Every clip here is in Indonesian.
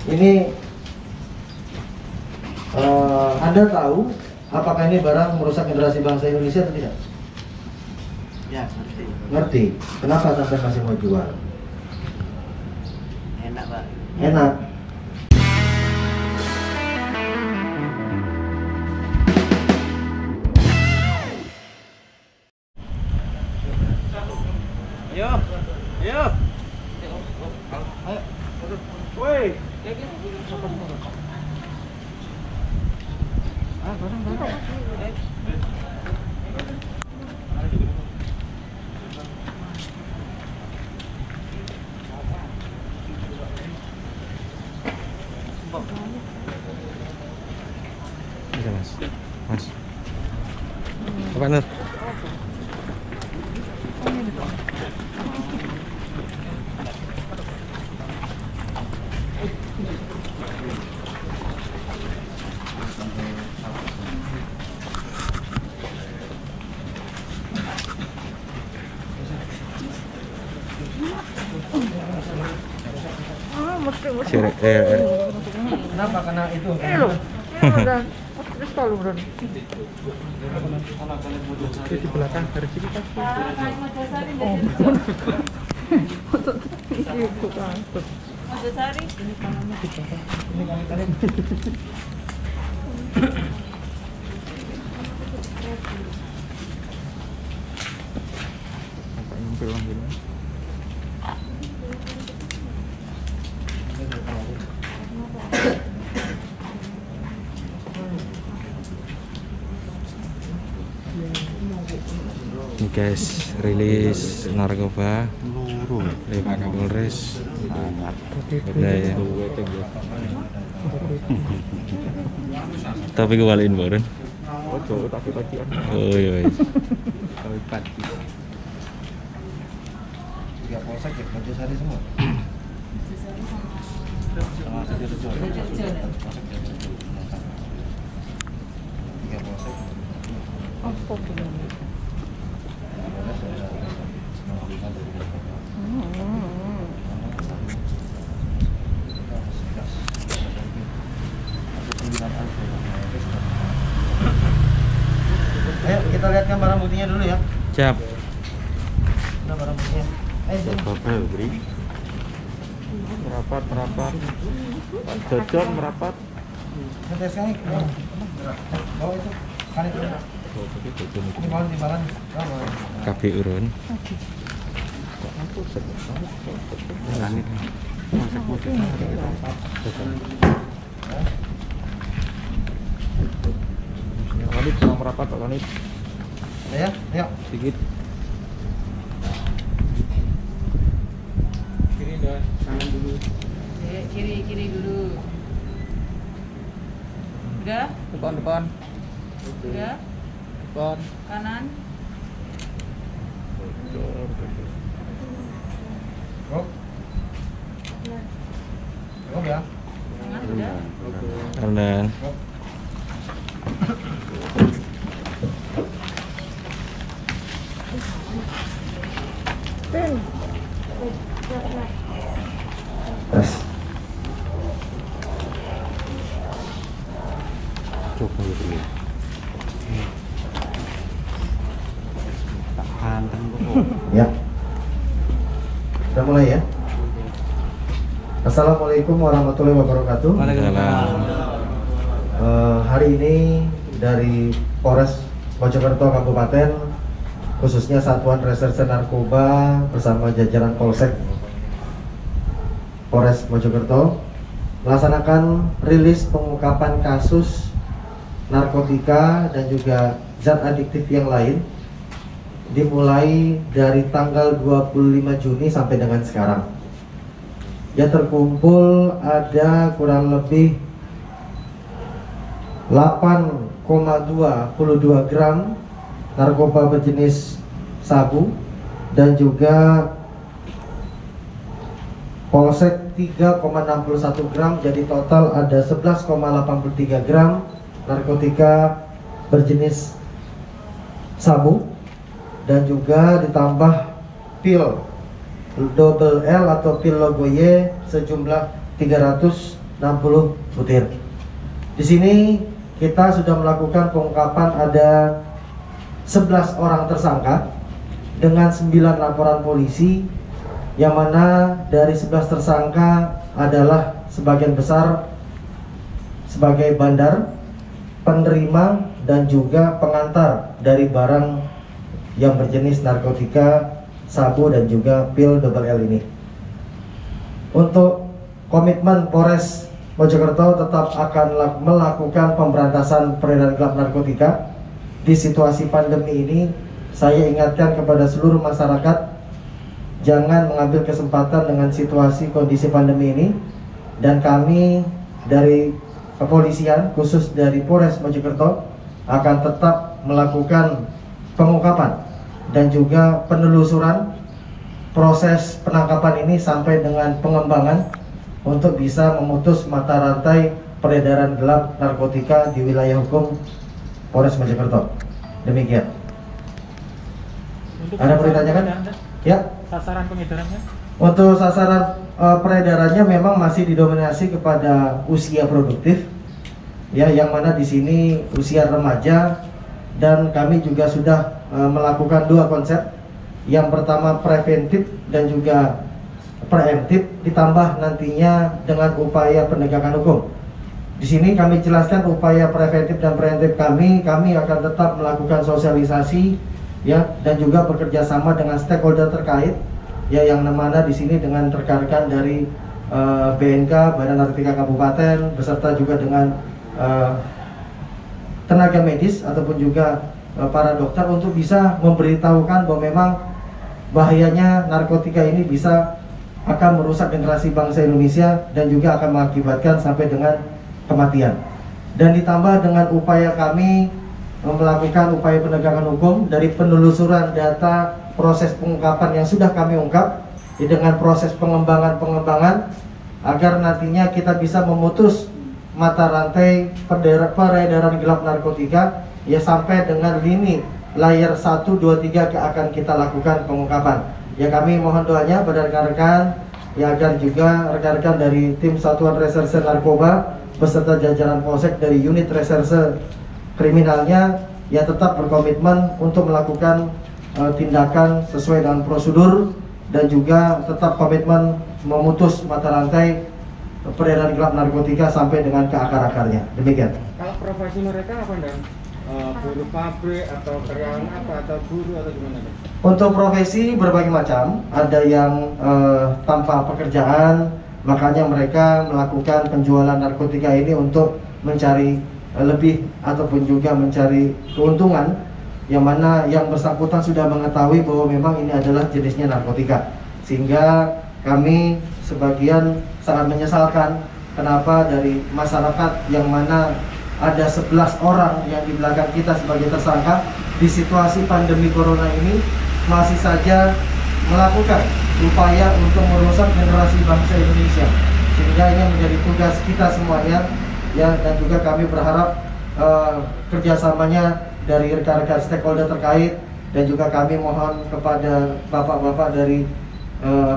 Ini Anda tahu apakah ini barang merusak generasi bangsa Indonesia atau tidak? Ya, ngerti. Ngerti. Kenapa sampai masih mau jual? Enak, Pak. Enak. Ayo. Ayo. Ayo. Woi. Bisa mas, mas. Apa Nur? Kenapa? Karena itu. Terus kalau bro, di belakang dari sini kan. Oh, ini bukan. Mojosari. Ini kali-kali. Apa nyempil gini? Ini guys, rilis narkoba dari Pak Kapolres. Udah ya. Tapi kembaliin Boren. Oh iya. Tiga polsek ya, Mojosari semua. Tiga polsek. Ayo kita lihatkan barang buktinya dulu ya. Siap. Nah, barang buktinya. Sini. Merapat. Jojon merapat. Nanti sekali. Bawa itu. Kan itu. Ini bawa di barang. Kabeh urun. Lanit sama merapat Pak Lanit. Ya, ayo. Sedikit. Kiri dah, kanan dulu. Kiri dulu. Udah? Depan. Udah? Depan. Kanan? Go. Go ya. Tangan udah? Kanan. Go. Tes. Coba dulu. Tak hantam kok. Ya. Sudah mulai ya. Assalamualaikum warahmatullahi wabarakatuh. Waalaikumsalam. Hari ini dari Polres Mojokerto Kabupaten, khususnya Satuan Reserse Narkoba bersama jajaran Polsek Polres Mojokerto, melaksanakan rilis pengungkapan kasus narkotika dan juga zat adiktif yang lain, dimulai dari tanggal 25 Juni sampai dengan sekarang. Yang terkumpul ada kurang lebih 8,22 gram narkoba berjenis sabu dan juga polsek 3,61 gram, jadi total ada 11,83 gram narkotika berjenis sabu dan juga ditambah pil double L atau pil logo Y sejumlah 300 butir. Di sini kita sudah melakukan pengungkapan ada 11 orang tersangka dengan 9 laporan polisi, yang mana dari 11 tersangka adalah sebagian besar sebagai bandar, penerima, dan juga pengantar dari barang yang berjenis narkotika, sabu, dan juga pil double L ini. Untuk komitmen Polres Mojokerto tetap akan melakukan pemberantasan peredaran gelap narkotika. Di situasi pandemi ini, saya ingatkan kepada seluruh masyarakat, jangan mengambil kesempatan dengan situasi kondisi pandemi ini. Dan kami dari kepolisian, khusus dari Polres Mojokerto, akan tetap melakukan pengungkapan dan juga penelusuran proses penangkapan ini sampai dengan pengembangan untuk bisa memutus mata rantai peredaran gelap narkotika di wilayah hukum Polres Mojokerto. Demikian. Untuk Ada perlu ditanyakan? Ya. Sasaran pengedarannya? Untuk sasaran peredarannya memang masih didominasi kepada usia produktif, ya, yang mana di sini usia remaja, dan kami juga sudah melakukan 2 konsep. Yang pertama preventif dan juga preemptif, ditambah nantinya dengan upaya penegakan hukum. Di sini kami jelaskan upaya preventif dan preemptif kami akan tetap melakukan sosialisasi, ya, dan juga bekerja sama dengan stakeholder terkait, ya, yang mana di sini dengan rekan-rekan dari BNK, Badan Narkotika Kabupaten, beserta juga dengan tenaga medis ataupun juga para dokter untuk bisa memberitahukan bahwa memang bahayanya narkotika ini bisa akan merusak generasi bangsa Indonesia dan juga akan mengakibatkan sampai dengan kematian. Dan ditambah dengan upaya kami melakukan upaya penegakan hukum dari penelusuran data proses pengungkapan yang sudah kami ungkap, dengan proses pengembangan agar nantinya kita bisa memutus mata rantai peredaran gelap narkotika, ya, sampai dengan lini layer 1, 2, 3 akan kita lakukan pengungkapan. Ya, kami mohon doanya pada rekan-rekan, ya, agar juga rekan-rekan dari tim Satuan Reserse Narkoba beserta jajaran Polsek dari unit reserse kriminalnya, ya, tetap berkomitmen untuk melakukan tindakan sesuai dengan prosedur dan juga tetap komitmen memutus mata rantai peredaran gelap narkotika sampai dengan ke akar-akarnya. Demikian. Kalau profesi mereka apa, Dan? Buruh pabrik atau karyawan apa, atau guru atau gimana? Untuk profesi berbagai macam, ada yang tanpa pekerjaan, makanya mereka melakukan penjualan narkotika ini untuk mencari lebih ataupun juga mencari keuntungan, yang mana yang bersangkutan sudah mengetahui bahwa memang ini adalah jenisnya narkotika, sehingga kami sebagian sangat menyesalkan kenapa dari masyarakat yang mana ada 11 orang yang di belakang kita sebagai tersangka di situasi pandemi corona ini masih saja melakukan upaya untuk merusak generasi bangsa Indonesia, sehingga ini menjadi tugas kita semuanya, ya, dan juga kami berharap kerjasamanya dari rekan-rekan stakeholder terkait, dan juga kami mohon kepada bapak-bapak dari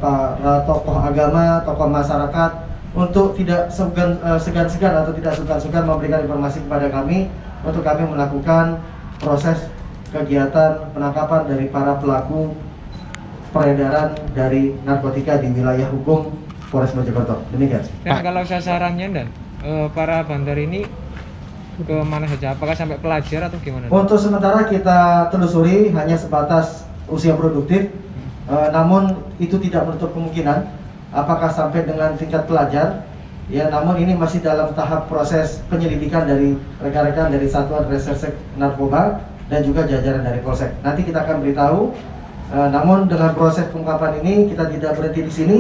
para tokoh agama, tokoh masyarakat untuk tidak segan-segan atau tidak sungkan-sungkan memberikan informasi kepada kami untuk kami melakukan proses kegiatan penangkapan dari para pelaku peredaran dari narkotika di wilayah hukum Polres Mojokerto. Demikian. Dan kalau sasarannya, Dan, para bandar ini ke mana saja? Apakah sampai pelajar atau gimana? Untuk sementara kita telusuri hanya sebatas usia produktif, namun itu tidak menutup kemungkinan apakah sampai dengan tingkat pelajar, ya, namun ini masih dalam tahap proses penyelidikan dari rekan-rekan dari Satuan Reserse Narkoba dan juga jajaran dari Polsek. Nanti kita akan beritahu, namun dengan proses pengungkapan ini kita tidak berhenti di sini,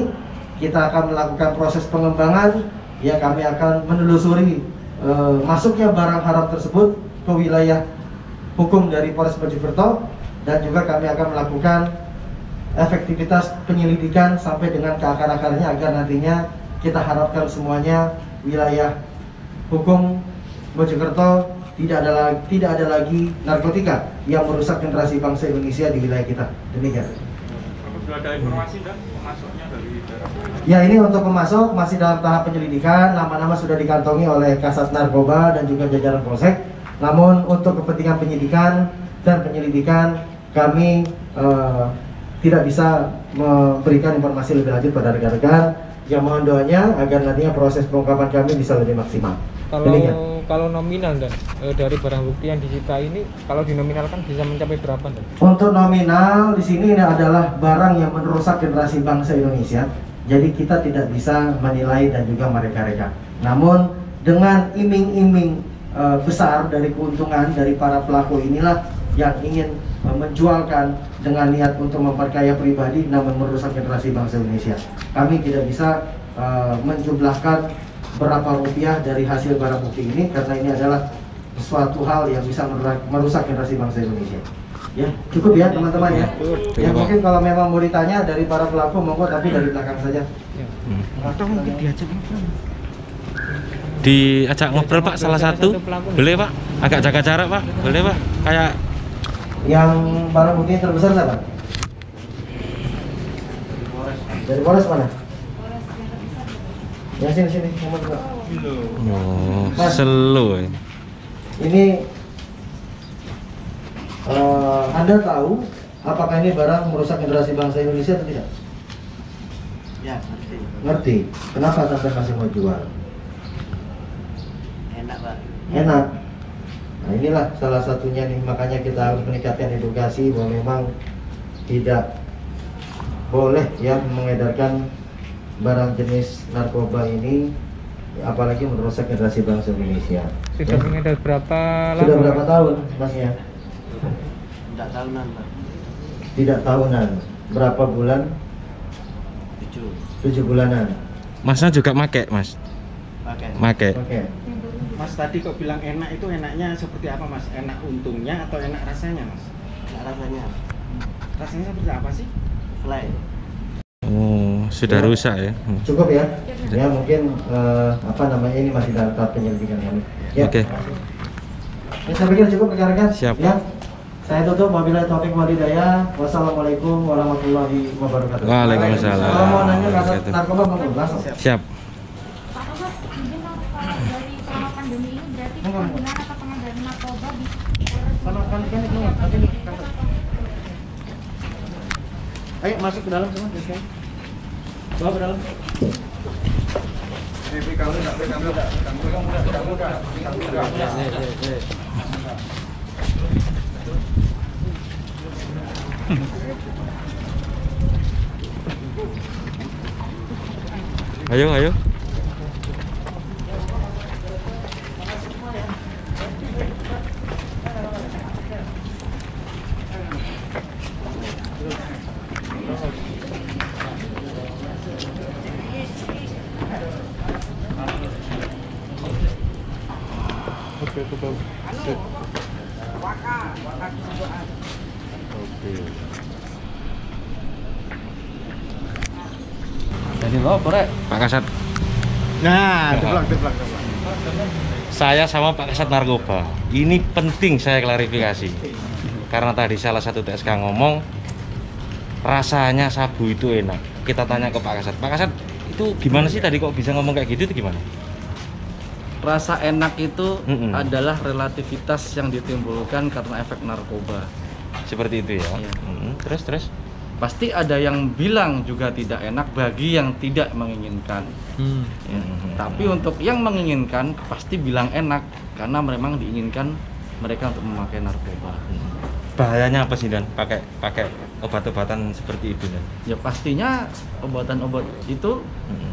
kita akan melakukan proses pengembangan, ya, kami akan menelusuri masuknya barang haram tersebut ke wilayah hukum dari Polres Mojokerto, dan juga kami akan melakukan efektivitas penyelidikan sampai dengan ke akar-akarnya agar nantinya kita harapkan semuanya wilayah hukum Mojokerto tidak ada lagi narkotika yang merusak generasi bangsa Indonesia di wilayah kita. Demikian. Apabila ada informasi, Dan, pemasoknya dari daerah mana? Ya, ini untuk pemasok masih dalam tahap penyelidikan. Nama-nama sudah dikantongi oleh Kasat Narkoba dan juga jajaran Polsek. Namun untuk kepentingan penyidikan dan penyelidikan kami tidak bisa memberikan informasi lebih lanjut pada rekan-rekan. Yang mohon doanya agar nantinya proses pengungkapan kami bisa lebih maksimal. Demikian. Kalau nominal dan dari barang bukti yang disita ini kalau dinominalkan bisa mencapai berapa dan? Untuk nominal di sini ini adalah barang yang merusak generasi bangsa Indonesia. Jadi kita tidak bisa menilai dan juga mereka-reka. Namun dengan iming-iming besar dari keuntungan dari para pelaku inilah yang ingin menjualkan dengan niat untuk memperkaya pribadi namun merusak generasi bangsa Indonesia. Kami tidak bisa menjumlahkan berapa rupiah dari hasil barang bukti ini karena ini adalah suatu hal yang bisa merusak generasi bangsa Indonesia. Ya, cukup ya teman-teman ya. Ya mungkin kalau memang mau ditanya dari para pelaku monggo, tapi dari belakang saja. Atau mungkin diajak ngobrol. Diajak ngobrol Pak, salah satu boleh Pak, agak jaga jarak Pak, boleh Pak, kayak Yang barang bukti yang terbesar siapa? Dari Polres mana? Ya sini nomor 2. oh, Mas. selo. Ini Anda tahu apakah ini barang merusak generasi bangsa Indonesia atau tidak? Ya, ngerti. Ngerti. Kenapa sampai masih mau jual? Enak, Pak. Enak. Nah inilah salah satunya nih, makanya kita harus meningkatkan edukasi bahwa memang tidak boleh ya mengedarkan barang jenis narkoba ini, apalagi merusak generasi bangsa Indonesia. Sudah Ya. mengedar berapa lama? Sudah berapa tahun masnya? Enggak tahunan, Pak. Tidak tahunan. Berapa bulan? 7 bulanan. Masnya juga make Mas, Pakai. make. Oke. Mas tadi kok bilang enak, itu enaknya seperti apa Mas? Enak untungnya atau enak rasanya Mas? Enggak rasanya. Rasanya seperti apa sih? Fly. Oh, sudah Ya. rusak ya. Cukup ya? Ya mungkin apa namanya ini masih dalam tahap penyelidikan kami. Ya. Oke. Ya, saya pikir cukup rekan-rekan. Siap. Ya. Saya tutup. Wabillahi taufiq wal hidayah. Wassalamualaikum warahmatullahi wabarakatuh. Waalaikumsalam. Kalau mau nanya kasat Wabarakatuh. narkoba monggo langsung. Siap. Pak Kasat, izin dong, dari selama pandemi ini berarti penggunaan atau pengedaran narkoba di Sama kan itu nanti nih, kasat. Ayo masuk ke dalam semua, guys. Bawa ke dalam. Ayo, ayo. Oke, betul. Jadi lo Pak Kasat. Nah, deblok. Saya sama Pak Kasat Narkoba. Ini penting saya klarifikasi. Karena tadi salah satu TSK ngomong rasanya sabu itu enak. Kita tanya ke Pak Kasat. Pak Kasat, itu gimana sih tadi kok bisa ngomong kayak gitu itu gimana? Rasa enak itu Mm-mm. adalah relativitas yang ditimbulkan karena efek narkoba. Seperti itu ya. Iya. Terus. Pasti ada yang bilang juga tidak enak bagi yang tidak menginginkan. Ya. Tapi untuk yang menginginkan pasti bilang enak karena memang diinginkan mereka untuk memakai narkoba. Bahayanya apa sih Dan? Pakai obat-obatan seperti itu Dan? Ya pastinya obat-obat itu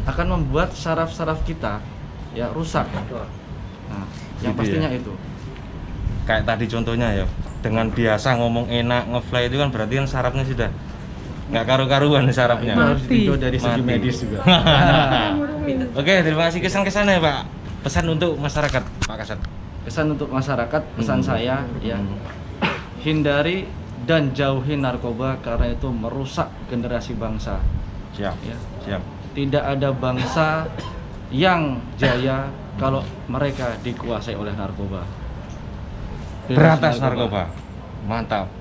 akan membuat saraf-saraf kita ya rusak. Nah, yang Gitu pastinya ya? itu. Kayak tadi contohnya ya, dengan biasa ngomong enak ngefly itu kan berarti kan sarafnya sudah nggak karu-karuan sarafnya. Itu harus ditinjau dari segi Mati. medis juga. Oke, terima kasih kesan-kesannya Pak. Pesan untuk masyarakat Pak Kasat. Pesan untuk masyarakat, pesan saya ya, hindari dan jauhi narkoba karena itu merusak generasi bangsa. Siap. Ya. Siap. Tidak ada bangsa yang jaya kalau mereka dikuasai oleh narkoba. Berantas narkoba. Mantap.